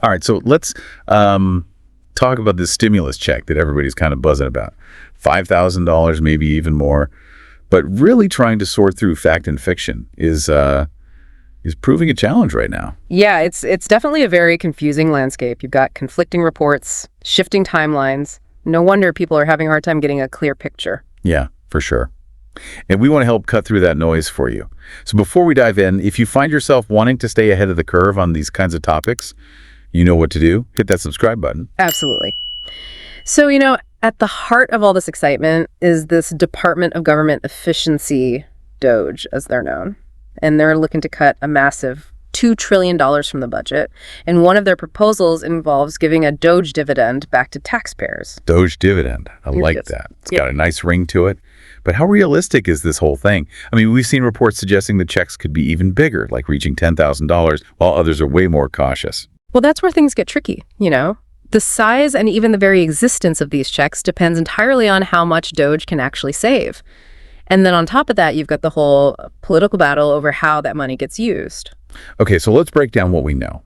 All right, so let's talk about this stimulus check that everybody's kind of buzzing about. $5,000, maybe even more. But really trying to sort through fact and fiction is proving a challenge right now. Yeah, it's definitely a very confusing landscape. You've got conflicting reports, shifting timelines. No wonder people are having a hard time getting a clear picture. Yeah, for sure. And we want to help cut through that noise for you. So before we dive in, if you find yourself wanting to stay ahead of the curve on these kinds of topics, you know what to do. Hit that subscribe button. Absolutely. So, at the heart of all this excitement is this Department of Government Efficiency, Doge, as they're known. And they're looking to cut a massive $2 trillion from the budget. And one of their proposals involves giving a Doge dividend back to taxpayers. Doge dividend. I like that. It's got a nice ring to it. But how realistic is this whole thing? I mean, we've seen reports suggesting the checks could be even bigger, like reaching $10,000, while others are way more cautious. Well, that's where things get tricky, The size and even the very existence of these checks depends entirely on how much Doge can actually save. And then on top of that, you've got the whole political battle over how that money gets used. Okay, so let's break down what we know.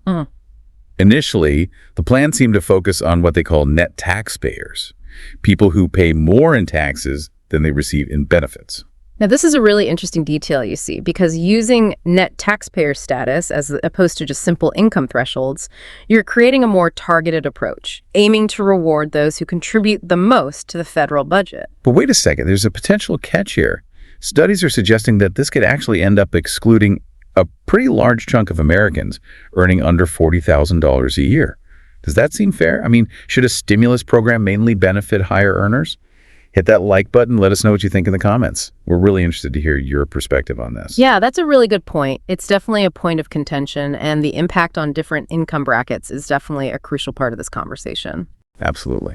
Initially, the plan seemed to focus on what they call net taxpayers, people who pay more in taxes than they receive in benefits. Now, this is a really interesting detail, you see, because using net taxpayer status as opposed to just simple income thresholds, you're creating a more targeted approach, aiming to reward those who contribute the most to the federal budget. But wait a second, there's a potential catch here. Studies are suggesting that this could actually end up excluding a pretty large chunk of Americans earning under $40,000 a year. Does that seem fair? I mean, should a stimulus program mainly benefit higher earners? Hit that like button. Let us know what you think in the comments. We're really interested to hear your perspective on this. Yeah, that's a really good point. It's definitely a point of contention, and the impact on different income brackets is definitely a crucial part of this conversation. Absolutely.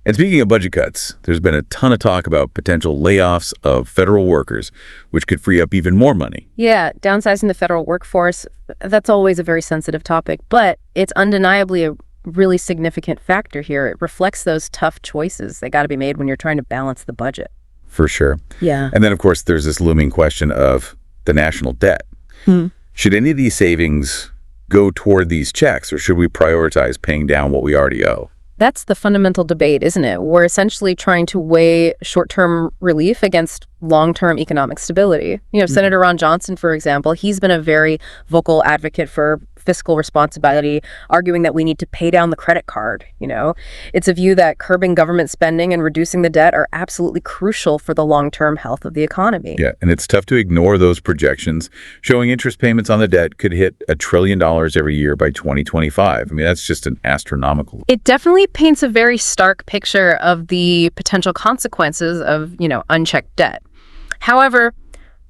And speaking of budget cuts, there's been a ton of talk about potential layoffs of federal workers, which could free up even more money. Yeah, downsizing the federal workforce, that's always a very sensitive topic, but it's undeniably a really significant factor here. It reflects those tough choices that got to be made when you're trying to balance the budget. For sure. Yeah. And then, of course, there's this looming question of the national debt. Should any of these savings go toward these checks, or should we prioritize paying down what we already owe? That's the fundamental debate, isn't it? We're essentially trying to weigh short-term relief against long-term economic stability. Senator Ron Johnson, for example, he's been a very vocal advocate for fiscal responsibility, arguing that we need to pay down the credit card. It's a view that curbing government spending and reducing the debt are absolutely crucial for the long-term health of the economy. Yeah, and it's tough to ignore those projections, showing interest payments on the debt could hit $1 trillion every year by 2025. I mean, that's just an astronomical. It definitely paints a very stark picture of the potential consequences of, unchecked debt. However,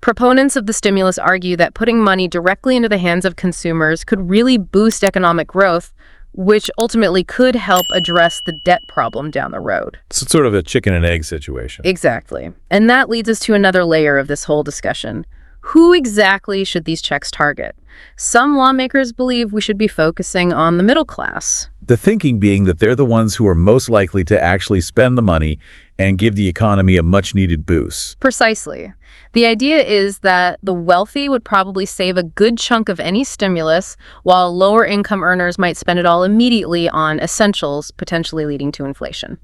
proponents of the stimulus argue that putting money directly into the hands of consumers could really boost economic growth, which ultimately could help address the debt problem down the road. So it's sort of a chicken and egg situation. Exactly. And that leads us to another layer of this whole discussion. Who exactly should these checks target? Some lawmakers believe we should be focusing on the middle class. The thinking being that they're the ones who are most likely to actually spend the money and give the economy a much-needed boost. Precisely. The idea is that the wealthy would probably save a good chunk of any stimulus, while lower-income earners might spend it all immediately on essentials, potentially leading to inflation.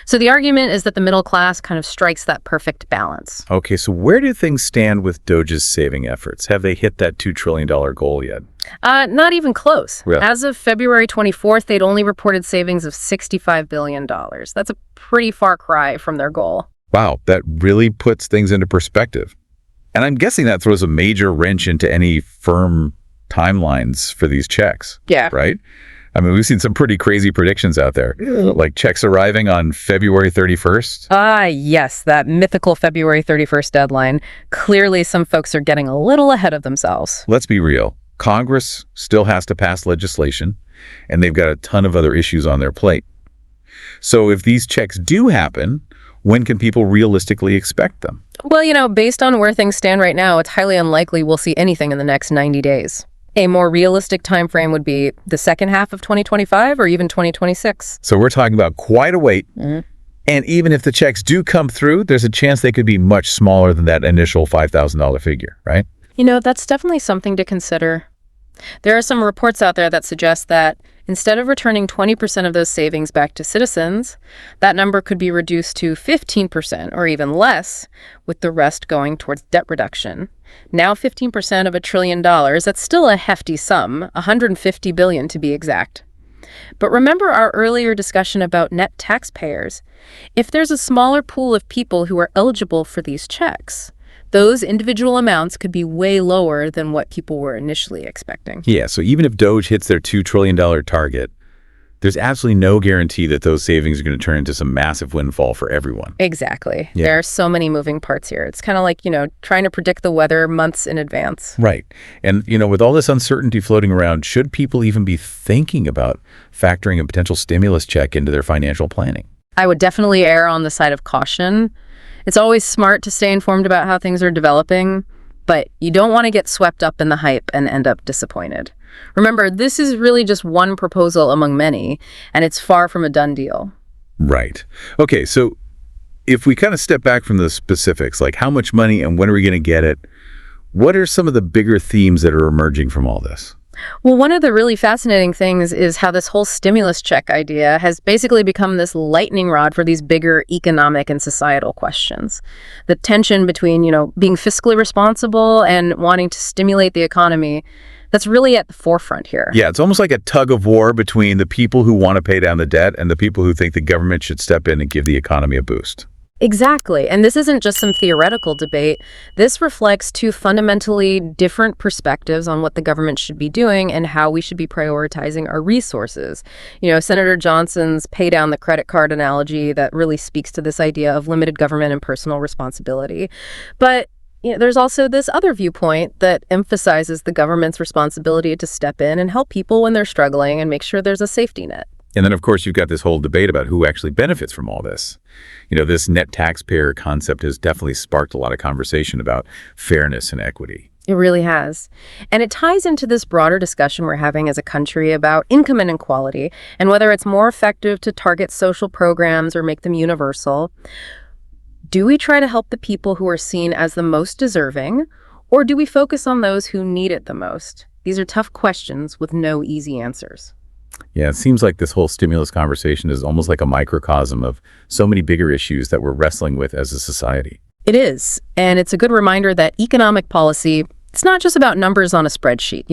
So the argument is that the middle class kind of strikes that perfect balance. Okay, so where do things stand with Doge's saving efforts? Have they hit that $2 trillion goal yet? Not even close. Really? As of February 24th, they'd only reported savings of $65 billion. That's a pretty far cry from their goal. Wow, that really puts things into perspective. And I'm guessing that throws a major wrench into any firm timelines for these checks. Yeah. Right? I mean, we've seen some pretty crazy predictions out there, like checks arriving on February 31st. Yes, that mythical February 31st deadline. Clearly, some folks are getting a little ahead of themselves. Let's be real. Congress still has to pass legislation, and they've got a ton of other issues on their plate. So if these checks do happen, when can people realistically expect them? Well, based on where things stand right now, it's highly unlikely we'll see anything in the next 90 days. A more realistic time frame would be the second half of 2025 or even 2026. So we're talking about quite a wait. And even if the checks do come through, there's a chance they could be much smaller than that initial $5,000 figure, right? That's definitely something to consider. There are some reports out there that suggest that Instead of returning 20% of those savings back to citizens, that number could be reduced to 15% or even less, with the rest going towards debt reduction. Now 15% of $1 trillion, that's still a hefty sum, $150 billion to be exact. But remember our earlier discussion about net taxpayers. If there's a smaller pool of people who are eligible for these checks, those individual amounts could be way lower than what people were initially expecting. Yeah, so even if Doge hits their $2 trillion target, there's absolutely no guarantee that those savings are going to turn into some massive windfall for everyone. Exactly. Yeah. There are so many moving parts here. It's kind of like, trying to predict the weather months in advance. Right. And, with all this uncertainty floating around, should people even be thinking about factoring a potential stimulus check into their financial planning? I would definitely err on the side of caution. It's always smart to stay informed about how things are developing, but you don't want to get swept up in the hype and end up disappointed. Remember, this is really just one proposal among many, and it's far from a done deal. Right. Okay, so if we kind of step back from the specifics, like how much money and when are we going to get it, what are some of the bigger themes that are emerging from all this? Well, one of the really fascinating things is how this whole stimulus check idea has basically become this lightning rod for these bigger economic and societal questions. The tension between, being fiscally responsible and wanting to stimulate the economy, that's really at the forefront here. Yeah, it's almost like a tug of war between the people who want to pay down the debt and the people who think the government should step in and give the economy a boost. Exactly. And this isn't just some theoretical debate. This reflects two fundamentally different perspectives on what the government should be doing and how we should be prioritizing our resources. Senator Johnson's pay down the credit card analogy that really speaks to this idea of limited government and personal responsibility. But there's also this other viewpoint that emphasizes the government's responsibility to step in and help people when they're struggling and make sure there's a safety net. And then, of course, you've got this whole debate about who actually benefits from all this. This net taxpayer concept has definitely sparked a lot of conversation about fairness and equity. It really has. And it ties into this broader discussion we're having as a country about income inequality and whether it's more effective to target social programs or make them universal. Do we try to help the people who are seen as the most deserving, or do we focus on those who need it the most? These are tough questions with no easy answers. Yeah, it seems like this whole stimulus conversation is almost like a microcosm of so many bigger issues that we're wrestling with as a society. It is, and it's a good reminder that economic policy, it's not just about numbers on a spreadsheet,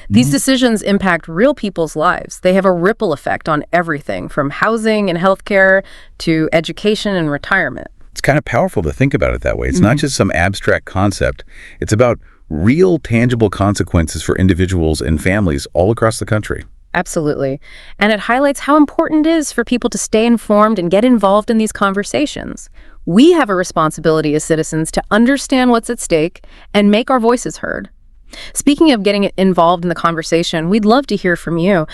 These decisions impact real people's lives. They have a ripple effect on everything from housing and healthcare to education and retirement. It's kind of powerful to think about it that way. It's not just some abstract concept. It's about real, tangible consequences for individuals and families all across the country. Absolutely. And it highlights how important it is for people to stay informed and get involved in these conversations. We have a responsibility as citizens to understand what's at stake and make our voices heard. Speaking of getting involved in the conversation, we'd love to hear from you.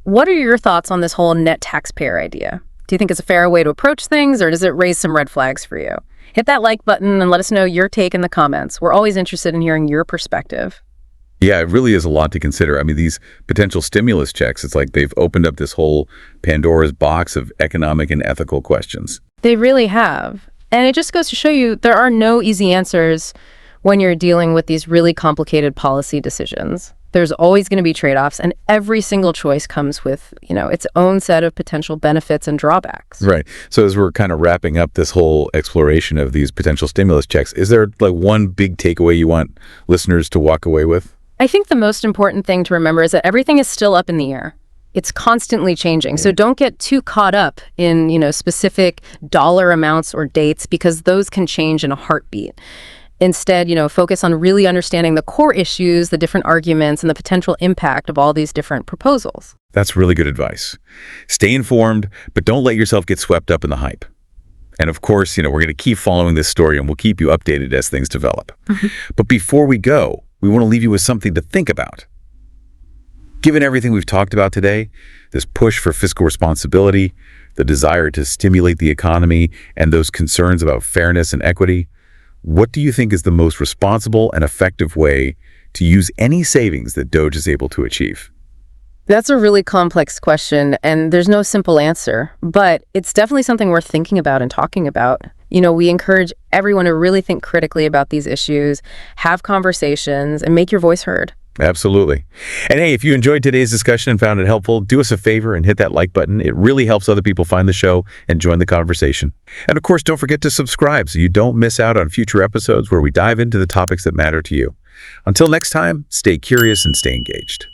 What are your thoughts on this whole net taxpayer idea? Do you think it's a fair way to approach things, or does it raise some red flags for you? Hit that like button and let us know your take in the comments. We're always interested in hearing your perspective. Yeah, it really is a lot to consider. I mean, these potential stimulus checks, it's like they've opened up this whole Pandora's box of economic and ethical questions. They really have. And it just goes to show you there are no easy answers when you're dealing with these really complicated policy decisions. There's always going to be trade-offs, and every single choice comes with, its own set of potential benefits and drawbacks. Right. So as we're kind of wrapping up this whole exploration of these potential stimulus checks, is there like one big takeaway you want listeners to walk away with? I think the most important thing to remember is that everything is still up in the air. It's constantly changing. So don't get too caught up in, specific dollar amounts or dates, because those can change in a heartbeat. Instead, focus on really understanding the core issues, the different arguments, and the potential impact of all these different proposals. That's really good advice. Stay informed, but don't let yourself get swept up in the hype. And of course, we're going to keep following this story and we'll keep you updated as things develop. But before we go, we want to leave you with something to think about. Given everything we've talked about today, this push for fiscal responsibility, the desire to stimulate the economy, and those concerns about fairness and equity, what do you think is the most responsible and effective way to use any savings that Doge is able to achieve? That's a really complex question, and there's no simple answer, but it's definitely something worth thinking about and talking about. We encourage everyone to really think critically about these issues, have conversations, and make your voice heard. Absolutely. And hey, if you enjoyed today's discussion and found it helpful, do us a favor and hit that like button. It really helps other people find the show and join the conversation. And of course, don't forget to subscribe so you don't miss out on future episodes where we dive into the topics that matter to you. Until next time, stay curious and stay engaged.